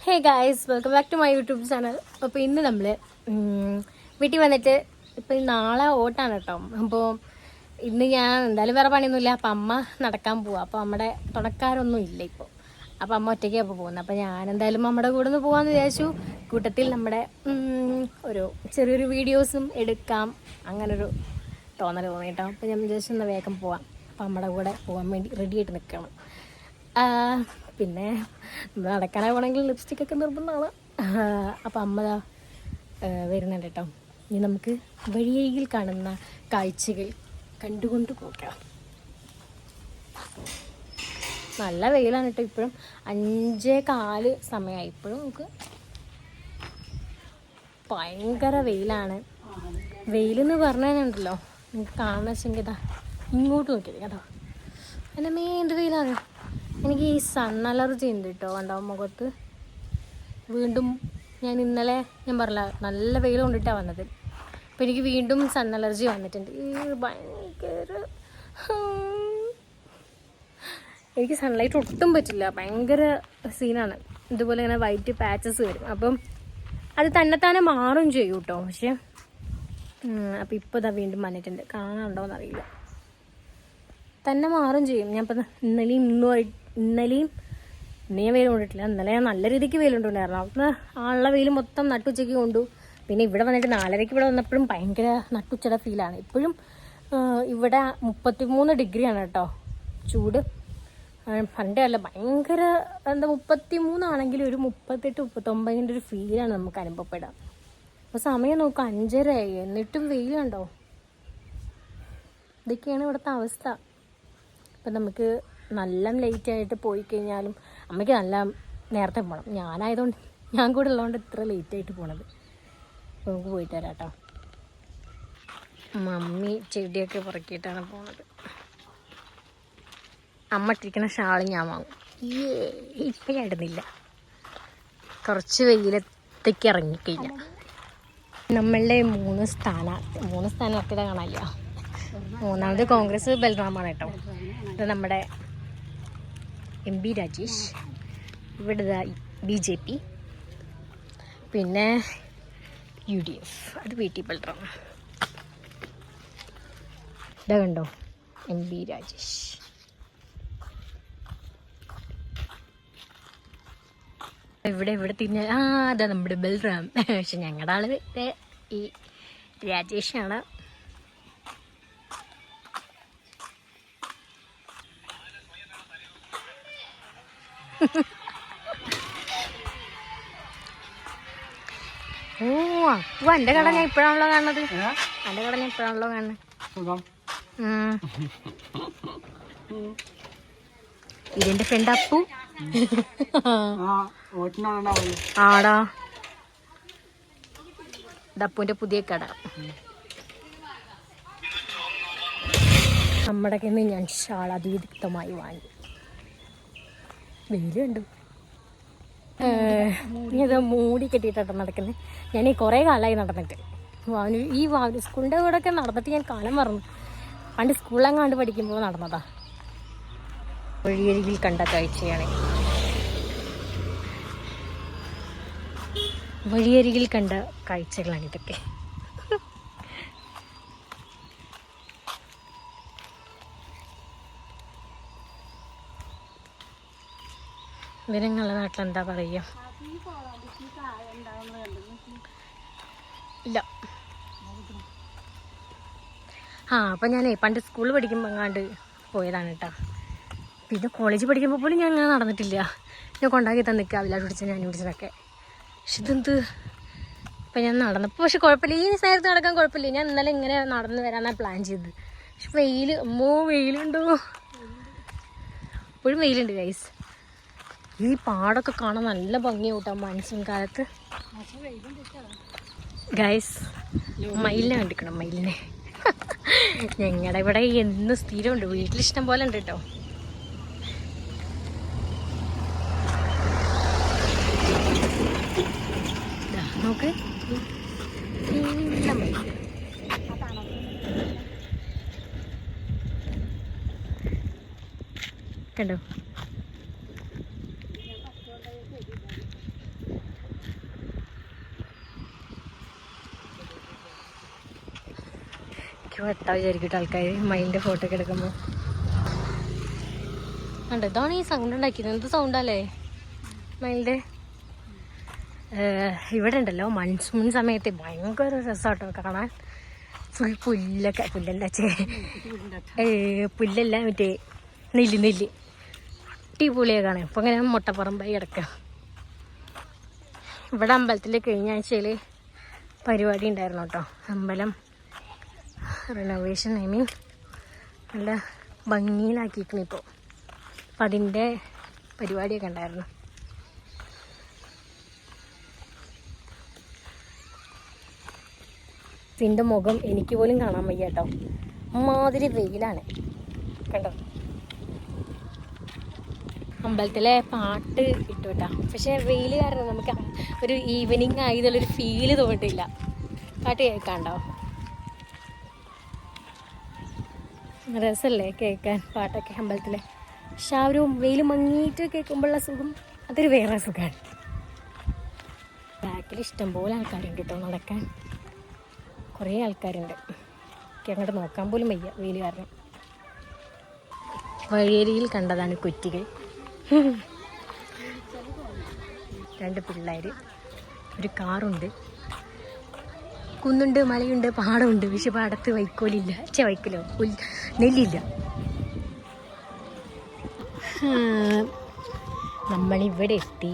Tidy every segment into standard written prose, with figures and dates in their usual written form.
Hey guys, welcome back to my YouTube channel. അപ്പോൾ ഇന്ന് നമ്മൾ വീട്ടിൽ വന്നിട്ട് ഇപ്പം നാളെ ഓട്ടാണ് കേട്ടോ. അപ്പോൾ ഇന്ന് ഞാൻ എന്തായാലും വേറെ പണിയൊന്നുമില്ല. അപ്പം അമ്മ നടക്കാൻ പോവാം. അപ്പോൾ നമ്മുടെ തുണക്കാരൊന്നും ഇല്ല ഇപ്പോൾ. അപ്പോൾ അമ്മ ഒറ്റയ്ക്ക് അപ്പോൾ പോകുന്നത്. അപ്പോൾ ഞാൻ എന്തായാലും അമ്മയുടെ കൂടെ ഒന്ന് പോകാമെന്ന് വിചാരിച്ചു. കൂട്ടത്തിൽ നമ്മുടെ ഒരു ചെറിയൊരു വീഡിയോസും എടുക്കാം, അങ്ങനൊരു തോന്നൽ തോന്നിയിട്ടോ. അപ്പോൾ ഞാൻ വിചാരിച്ചു ഒന്ന് വേഗം പോവാം. അപ്പം അമ്മയുടെ കൂടെ പോകാൻ വേണ്ടി റെഡി ആയിട്ട് നിൽക്കണം. പിന്നെ നമ്മൾ നടക്കാനായി പോകണമെങ്കിൽ ലിപ്സ്റ്റിക്കൊക്കെ നിർബന്ധമാണ്. അപ്പം അമ്മ വരുന്നുണ്ട് കേട്ടോ. ഇനി നമുക്ക് വഴിയരികിൽ കാണുന്ന കാഴ്ചകൾ കണ്ടുകൊണ്ട് പോകാം. നല്ല വെയിലാണ് കേട്ടോ. ഇപ്പോഴും 5:15 സമയമായി. ഇപ്പോഴും നമുക്ക് ഭയങ്കര വെയിലാണ്. വെയിലെന്ന് പറഞ്ഞുണ്ടല്ലോ, നിങ്ങൾക്ക് കാണുന്ന വെച്ചെങ്കിൽ ഇതാ ഇങ്ങോട്ട് നോക്കിയത് കേട്ടോ. എൻ്റെ എന്ത് വെയിലാണ്. എനിക്ക് ഈ സൺ അലർജി ഉണ്ട് കേട്ടോ. ഉണ്ടാവും മുഖത്ത്. വീണ്ടും ഞാൻ ഇന്നലെ പറഞ്ഞില്ല, നല്ല വെയിൽ കൊണ്ടിട്ടാണ് വന്നത്. അപ്പോൾ എനിക്ക് വീണ്ടും സൺ അലർജി വന്നിട്ടുണ്ട്. ഭയങ്കര എനിക്ക് സൺലൈറ്റ് ഒട്ടും പറ്റില്ല. ഭയങ്കര സീനാണ്. ഇതുപോലെ ഇങ്ങനെ വൈറ്റ് പാച്ചസ് വരും. അപ്പം അത് തന്നെത്താനെ മാറും ചെയ്യും കേട്ടോ. പക്ഷേ അപ്പോൾ ഇപ്പോൾ ഇതാ വീണ്ടും വന്നിട്ടുണ്ട്. കാണാനുണ്ടോ എന്നറിയില്ല. തന്നെ മാറും ചെയ്യും. ഞാൻ ഇപ്പം ഇന്നലെയും വെയിൽ കൊണ്ടിട്ടില്ല. ഇന്നലെ ഞാൻ നല്ല രീതിക്ക് വെയിൽ കൊണ്ടുണ്ടായിരുന്നു. അവിടുന്ന് ആളുള്ള വെയിൽ മൊത്തം നട്ടുച്ചയ്ക്ക് കൊണ്ടു. പിന്നെ ഇവിടെ വന്നിട്ട് 4:30 ഇവിടെ വന്നപ്പോഴും ഭയങ്കര നട്ടുച്ചയുടെ ഫീലാണ്. ഇപ്പോഴും ഇവിടെ 33 ഡിഗ്രിയാണ് കേട്ടോ ചൂട്. പണ്ടേ അല്ല, ഭയങ്കര 33 ആണെങ്കിലും ഒരു 38-39 ഒരു ഫീലാണ് നമുക്ക് അനുഭവപ്പെടാം. അപ്പോൾ സമയം നോക്കുക 5:30 എന്നിട്ടും വെയിൽ കണ്ടോ. ഇതൊക്കെയാണ് ഇവിടുത്തെ അവസ്ഥ. അപ്പം നമുക്ക് നല്ല ലേറ്റായിട്ട് പോയി കഴിഞ്ഞാലും അമ്മയ്ക്ക് നല്ല നേരത്തെ പോകണം. ഞാൻ കൂടെ ഉള്ളതുകൊണ്ട് ഇത്ര ലേറ്റായിട്ട് പോണത്. അപ്പോൾ നമുക്ക് പോയിട്ട് വരാം കേട്ടോ. മമ്മി ചെടിയൊക്കെ പുറക്കിയിട്ടാണ് പോണത്. അമ്മ ഇട്ടിരിക്കുന്ന ഷാൾ ഞാൻ വാങ്ങും. ഇപ്പം ഞാൻ ഇടുന്നില്ല, കുറച്ച് വെയിലത്തേക്ക് ഇറങ്ങിക്കഴിഞ്ഞാൽ. നമ്മളുടെ 3 സ്ഥാനാർത്ഥികളെ കാണാനില്ല. 3ാമത് കോൺഗ്രസ് ബൽറാമാണ് കേട്ടോ. ഇത് നമ്മുടെ MP രാജേഷ്, ഇവിടെ BJP, പിന്നെ UDF, അത് VT ബൽറാം. ഇതാ കണ്ടോ MP രാജേഷ്. ഇവിടെ തിരിഞ്ഞ അതാ നമ്മുടെ ബൽറാം. പക്ഷെ ഞങ്ങളുടെ ആള് ഈ രാജേഷാണ്. അപ്പൊ എന്റെ കട ഞാൻ ഇപ്പഴാണല്ലോ കാണുന്നത്. ഇതെന്റെ ഫ്രണ്ട് അപ്പു. ആടാ, ദപ്പുവിന്റെ പുതിയ കട. നമ്മുടെ കയ്യിൽ നിന്ന് ഞാൻ ഷാൾ അതിവിദഗ്ധമായി വാങ്ങി. വെയിൽ കണ്ടു. ഇത് മൂടി കെട്ടിയിട്ടാണ് നടക്കുന്നത്. ഞാൻ ഈ കുറേ കാലമായി നടന്നിട്ട്. ഈ സ്കൂളിൻ്റെ കൂടെയൊക്കെ നടന്നിട്ട് ഞാൻ കാലം മറന്നു. പണ്ട് സ്കൂളിലെങ്ങാണ്ട് പഠിക്കുമ്പോൾ നടന്നതാ. വഴിയരികിൽ കണ്ട കാഴ്ചയാണ്. വഴിയരികിൽ കണ്ട കാഴ്ചകളാണ് ഇതൊക്കെ. നിങ്ങളുടെ നാട്ടിലെന്താ പറയുക? ഇല്ല. അപ്പം ഞാനേ പണ്ട് സ്കൂളിൽ പഠിക്കുമ്പോൾ എങ്ങാണ്ട് പോയതാണ് കേട്ടോ. പിന്നെ കോളേജിൽ പഠിക്കുമ്പോൾ പോലും ഞാൻ അങ്ങനെ നടന്നിട്ടില്ല. ഞാൻ കൊണ്ടാക്കി തന്നിക്കുക അവിലാട് പിടിച്ച ഞാൻ പിടിച്ചതൊക്കെ. പക്ഷെ ഇതെന്ത് ഇപ്പം ഞാൻ നടന്നപ്പോൾ പക്ഷെ കുഴപ്പമില്ല. ഈ നേരത്ത് നടക്കാൻ കുഴപ്പമില്ല. ഞാൻ ഇന്നലെ ഇങ്ങനെ നടന്ന് വരാനാണ് പ്ലാൻ ചെയ്തത്. പക്ഷെ വെയിലുണ്ടോ? ഇപ്പോഴും വെയിലുണ്ട് ഗൈസ്. ഈ പാടൊക്കെ കാണാൻ നല്ല ഭംഗി കൂട്ടാം മൺസൂൺ കാലത്ത്. ഗൈസ്, മയിലിനെ കണ്ടിക്കണം. മയിലിനെ ഞങ്ങളുടെ ഇവിടെ എന്ന് സ്ഥിരമുണ്ട്. വീട്ടിലിഷ്ടം പോലെ ഉണ്ട് കേട്ടോ. നോക്ക്, കണ്ടോ. എനിക്ക് വെട്ടാ വിചാരിക്കട്ടെ ആൾക്കാർ മയിലിൻ്റെ ഫോട്ടോ ഒക്കെ എടുക്കുമ്പോൾ. ഉണ്ട്, ഇതാണ് ഈ സൗണ്ട് ഉണ്ടാക്കിയത്. എന്ത് സൗണ്ടല്ലേ മയിലിൻ്റെ. ഇവിടെ ഉണ്ടല്ലോ മൺസൂൺ സമയത്ത് ഭയങ്കര രസമാട്ടോ കാണാൻ. ഫുൾ പുല്ലല്ല മറ്റേ നെല്ല് അടിപൊളിയാണ് കാണാൻ. ഇപ്പം ഇങ്ങനെ മുട്ടപ്പറമ്പായി കിടക്കാം. ഇവിടെ അമ്പലത്തിൽ കഴിഞ്ഞ ആഴ്ചയിൽ പരിപാടി ഉണ്ടായിരുന്നു കേട്ടോ. അമ്പലം റിനോവേഷൻ, നല്ല ഭംഗിയിലാക്കിയിരിക്കണം ഇപ്പോൾ. അപ്പം അതിൻ്റെ പരിപാടിയൊക്കെ ഉണ്ടായിരുന്നു. ഇതിൻ്റെ മുഖം എനിക്ക് പോലും കാണാൻ വയ്യ കേട്ടോ, അമ്മാതിരി വെയിലാണ്. കണ്ടോ, അമ്പലത്തിലെ പാട്ട് ഇട്ടു കേട്ടോ. പക്ഷെ വെയിൽ കാരണം നമുക്ക് ഒരു ഈവനിങ് ആയതുള്ളൊരു ഫീല് തോന്നിട്ടില്ല. പാട്ട് കേൾക്കാണ്ടോ, രസമല്ലേ കേൾക്കാൻ പാട്ടൊക്കെ അമ്പലത്തിലെ. പക്ഷെ ആ ഒരു വെയിൽ മങ്ങിയിട്ട് കേൾക്കുമ്പോഴുള്ള സുഖം അതൊരു വേറെ സുഖമാണ്. ബാക്കിൽ ഇഷ്ടംപോലെ ആൾക്കാരുണ്ട് കേട്ടോ നടക്കാൻ. കുറേ ആൾക്കാരുണ്ട്. എനിക്ക് അങ്ങോട്ട് നോക്കാൻ പോലും വയ്യ വെയിൽ കാരണം. വഴിയരിയിൽ കണ്ടതാണ് കുറ്റികൾ. 2 പിള്ളേർ, ഒരു കാറുണ്ട്, കുന്നുണ്ട്, മലയുണ്ട്, പാടമുണ്ട്. പക്ഷെ പാടത്ത് വൈക്കോലില്ല. വൈക്കലോ നെല്ലില്ല. നമ്മളിവിടെ എത്തി.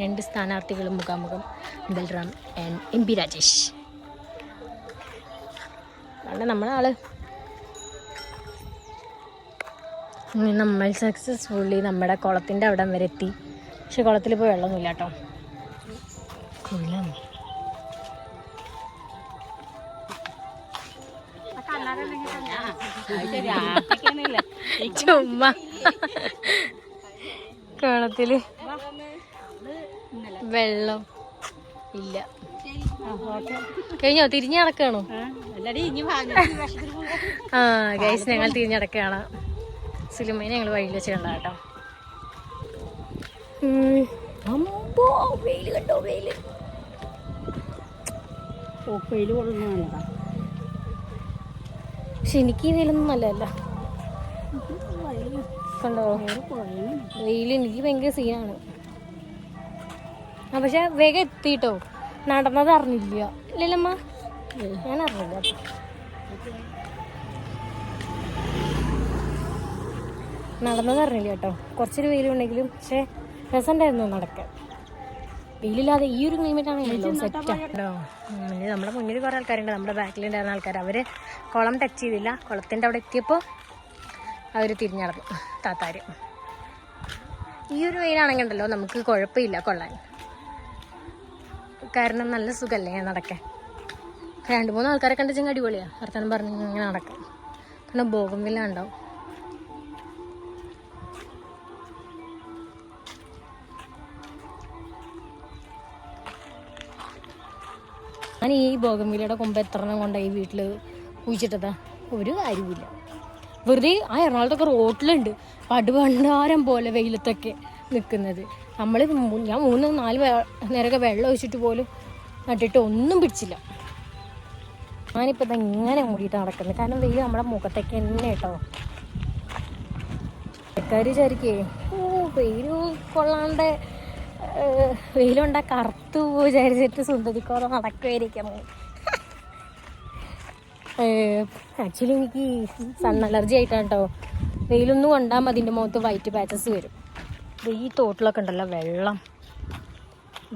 2 സ്ഥാനാർത്ഥികളും മുഖാമുഖം, ബൽറാം ആൻഡ് MP രാജേഷ്. അതുകൊണ്ട് നമ്മളെ ആള് നമ്മൾ സക്സസ്ഫുള്ളി നമ്മുടെ കുളത്തിൻ്റെ അവിടം വരെ എത്തി. പക്ഷെ കുളത്തിൽ ഇപ്പോൾ വെള്ളമൊന്നുമില്ല കേട്ടോ. കുളം ചുമ്മാ കുളത്തിൽ വെള്ളം ഇല്ല. കഴിഞ്ഞോ? തിരിഞ്ഞ് നടക്കുകയാണോ? ആ ഗൈസ്, ഞങ്ങൾ തിരിഞ്ഞടക്കുകയാണ്. സിനിമയെ ഞങ്ങൾ വഴിയിൽ വെച്ച് കണ്ട കേട്ടോ. വെയില് കണ്ടോ, വെയില് പക്ഷെ എനിക്ക് ഈ വെയിലൊന്നും നല്ലതല്ല. കണ്ടോ വെയിൽ, എനിക്ക് ഭയങ്കര സീനാണ്. ആ പക്ഷെ വേഗം എത്തിട്ടോ. നടന്നത് അറിഞ്ഞില്ല. ഇല്ലല്ലമ്മ, ഞാൻ അറിഞ്ഞില്ല. നടന്നത് അറിഞ്ഞില്ല കേട്ടോ. കുറച്ചൊരു വെയിലുണ്ടെങ്കിലും പക്ഷെ രസമുണ്ടായിരുന്നു നടക്കാൻ. വെയിലില്ലാതെ ഈ ഒരു ക്ലൈമറ്റാണെങ്കിലോ സെറ്റാണോ. നമ്മുടെ മുന്നിൽ കുറേ ആൾക്കാരുണ്ട്, നമ്മുടെ ബാക്കിലുണ്ടായിരുന്ന ആൾക്കാർ. അവർ കുളം ടച്ച് ചെയ്തില്ല. കുളത്തിൻ്റെ അവിടെ എത്തിയപ്പോൾ അവർ തിരിഞ്ഞടന്നു താത്താർ. ഈ ഒരു വെയിലാണെങ്കിൽ ഉണ്ടല്ലോ നമുക്ക് കുഴപ്പമില്ല കൊള്ളാൻ. കാരണം നല്ല സുഖമല്ലേ നടക്കാൻ. 2-3 ആൾക്കാരെ കണ്ടിച്ചെങ്കിൽ അടിപൊളിയാണ് വർത്താനം പറഞ്ഞ് ഇങ്ങനെ നടക്കാം. കാരണം ബോഗൻവില്ല ഉണ്ടാവും. ഞാൻ ഈ ബോഗൻവില്ലയുടെ കൊമ്പ് എത്ര എണ്ണം കൊണ്ടായി വീട്ടിൽ കുഴിച്ചിട്ടതാ, ഒരു കാര്യമില്ല. വെറുതെ ആ എറണാകുളത്തൊക്കെ റോട്ടിലുണ്ട് പടുഭണ്ഡാരം പോലെ വെയിലത്തൊക്കെ നിൽക്കുന്നത്. ഞാൻ 3-4 നേരമൊക്കെ വെള്ളം ഒഴിച്ചിട്ട് പോലും നട്ടിട്ട് ഒന്നും പിടിച്ചില്ല. ഞാനിപ്പോൾ ഇത് ഇങ്ങനെ മൂടിയിട്ട് നടക്കുന്നത്. കാരണം വെയിൽ നമ്മുടെ മുഖത്തേക്ക് തന്നെ കേട്ടോ. ആൾക്കാർ വിചാരിക്കേ വെയിൽ കൊള്ളാണ്ട് വെയിലുണ്ടാ കറുത്തു വിചാരിച്ചിട്ട് സുന്ദരിക്കോറ നടക്കുമായിരിക്കണം. ആക്ച്വലി എനിക്ക് സൺ അലർജി ആയിട്ടാണ് കേട്ടോ. വെയിലൊന്നും കൊണ്ടാൽ അതിൻ്റെ മുഖത്ത് വൈറ്റ് പാച്ചസ് വരും. ഈ തോട്ടിലൊക്കെ ഉണ്ടല്ലോ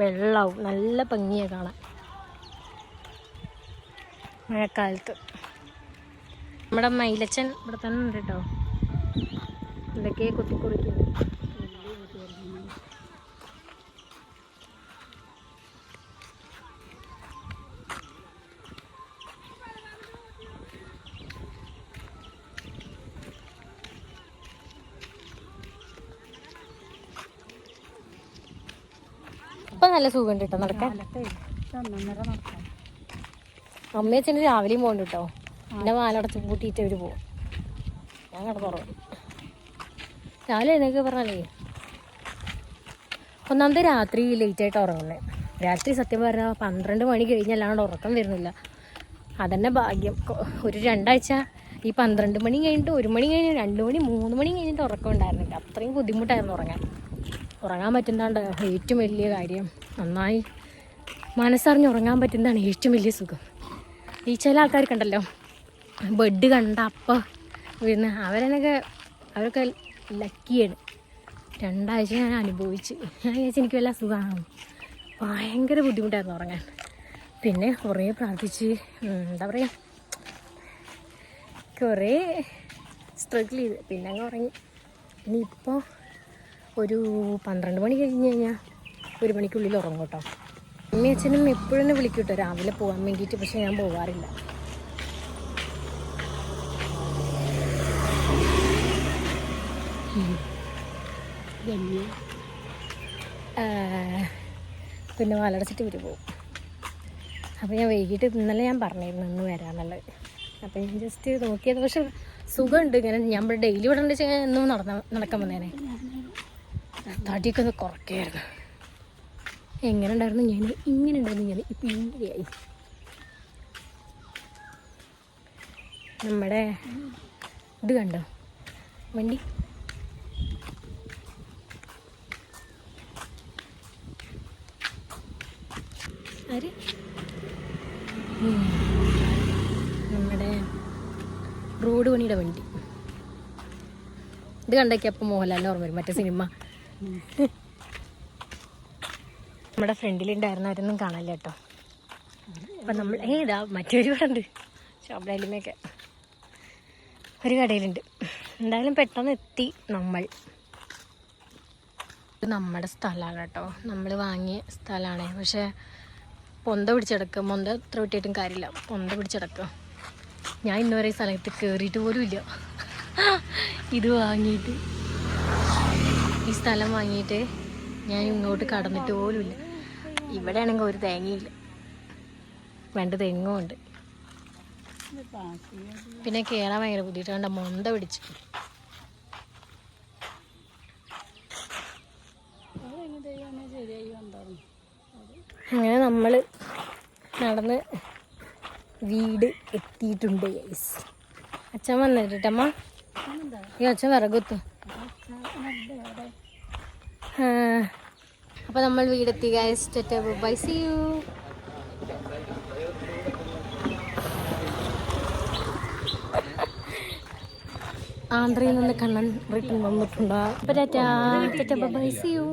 വെള്ളമാവും, നല്ല ഭംഗിയാണ് കാണാൻ മഴക്കാലത്ത്. നമ്മുടെ മയിലച്ചൻ ഇവിടെ തന്നെ ഉണ്ട് കേട്ടോ. എന്തൊക്കെ കുത്തിക്കുറിക്കുന്നു. ഇപ്പം നല്ല സുഖമുണ്ട് കേട്ടോ നടക്കാൻ. അമ്മയച്ഛന് രാവിലെയും പോകണ്ട കേട്ടോ. എൻ്റെ വാലടച്ച് പൂട്ടിയിട്ട് അവർ പോകും. ഞാൻ കിടന്നുറങ്ങും. രാവിലെ എന്നൊക്കെ പറഞ്ഞാലേ ഒന്നാമത്തെ രാത്രി ലേറ്റായിട്ട് ഉറങ്ങുന്നത്. രാത്രി സത്യം പറഞ്ഞാൽ 12 മണി കഴിഞ്ഞല്ലാണ്ട് ഉറക്കം വരുന്നില്ല. അതന്നെ ഭാഗ്യം. ഒരു 2 ആഴ്ച ഈ 12 മണി കഴിഞ്ഞിട്ട് 1 മണി കഴിഞ്ഞ് 2 മണി 3 മണി കഴിഞ്ഞിട്ട് ഉറക്കം ഉണ്ടായിരുന്നില്ല. അത്രയും ബുദ്ധിമുട്ടായിരുന്നു ഉറങ്ങാൻ പറ്റുന്നതാണ് ഏറ്റവും വലിയ കാര്യം. നന്നായി മനസ്സറിഞ്ഞ് ഉറങ്ങാൻ പറ്റുന്നതാണ് ഏറ്റവും വലിയ സുഖം. ഈ ചില ആൾക്കാർക്കുണ്ടല്ലോ ബെഡ് കണ്ട അപ്പം വീഴുന്ന അവരൊക്കെ ലക്കിയാണ്. 2 ആഴ്ച ഞാൻ അനുഭവിച്ച്. ഞാൻ വിചാരിച്ചു എനിക്ക് വല്ല സുഖമാണ്. ഭയങ്കര ബുദ്ധിമുട്ടായിരുന്നു ഉറങ്ങാൻ. പിന്നെ കുറേ പ്രാർത്ഥിച്ച് എന്താ പറയുക, കുറേ സ്ട്രഗിൾ ചെയ്ത് പിന്നെ അങ്ങ് ഉറങ്ങി. ഇനിയിപ്പോൾ ഒരു 12 മണി കഴിഞ്ഞ് കഴിഞ്ഞാൽ 1 മണിക്കുള്ളിൽ ഉറങ്ങും കേട്ടോ. അമ്മയും അച്ഛനും എപ്പോഴും തന്നെ വിളിക്കും കേട്ടോ രാവിലെ പോകാൻ വേണ്ടിയിട്ട്. പക്ഷെ ഞാൻ പോകാറില്ല. പിന്നെ വാലടച്ചിട്ട് ഇവർ പോകും. അപ്പോൾ ഞാൻ വൈകിട്ട് ഇന്നലെ ഞാൻ പറഞ്ഞിരുന്നു ഇന്ന് വരാമെന്നുള്ളത്. അപ്പോൾ ഞാൻ ജസ്റ്റ് നോക്കിയത്. പക്ഷെ സുഖമുണ്ട്. ഇങ്ങനെ നമ്മൾ ഡെയിലി ഇവിടെ ഉണ്ട് വെച്ചാൽ എന്നും നടക്കാൻ വന്നേനെ. തടിയൊക്കെ ഒന്ന് കുറയ്ക്കായിരുന്നു. എങ്ങനെ ഉണ്ടായിരുന്നു ഞാൻ, ഇങ്ങനെ ഉണ്ടായിരുന്നു ഞാൻ, ഇപ്പം ഇങ്ങനെയായി. നമ്മുടെ ഇത് കണ്ടോ വണ്ടി? ആര്? നമ്മുടെ റോഡ് പണിയുടെ വണ്ടി. ഇത് കണ്ടേക്ക് അപ്പം മോഹൻലാലിന് ഓർമ്മ വരും, മറ്റേ സിനിമ. നമ്മുടെ ഫ്രണ്ടിലുണ്ടായിരുന്നവരൊന്നും കാണില്ല കേട്ടോ. അപ്പം നമ്മൾ ഇതാ മറ്റൊരു കട ഉണ്ട്, ഷോപ്പിലായാലുമൊക്കെ ഒരു കടയിലുണ്ട്. എന്തായാലും പെട്ടെന്ന് എത്തി നമ്മൾ. ഇത് നമ്മുടെ സ്ഥലമാണ് കേട്ടോ, നമ്മൾ വാങ്ങിയ സ്ഥലമാണ്. പക്ഷേ പൊന്ത പിടിച്ചെടുക്കുക, പൊന്ത എത്ര വിട്ടിട്ടും കാര്യമില്ല, പൊന്ത പിടിച്ചെടുക്കുക. ഞാൻ ഇന്നുവരെ ഈ സ്ഥലത്ത് കയറിയിട്ട് പോലും ഇല്ല. ഇത് വാങ്ങിയിട്ട്, ഈ സ്ഥലം വാങ്ങിയിട്ട് ഞാൻ ഇങ്ങോട്ട് കടന്നിട്ട് പോലുമില്ല. ഇവിടെ ആണെങ്കിൽ ഒരു തേങ്ങയില്ല, 2 തെങ്ങും ഉണ്ട്. പിന്നെ കയറാൻ ഭയങ്കര ബുദ്ധിമുട്ട്. കണ്ട മൊന്ത പിടിച്ചു. അങ്ങനെ നമ്മൾ നടന്ന് വീട് എത്തിയിട്ടുണ്ട്. അച്ഛൻ വന്നിട്ടമ്മ, ഈ അച്ഛൻ വിറകുത്തു. അപ്പോൾ നമ്മൾ വീടെത്തി guys. Tata bye, see you. ആന്ധ്രയിൽ നിന്ന് കണ്ണൻ റിട്ടേൺ വന്നിട്ടുണ്ട്. അപ്പോൾ ടാറ്റാ ബൈ, സീ യു.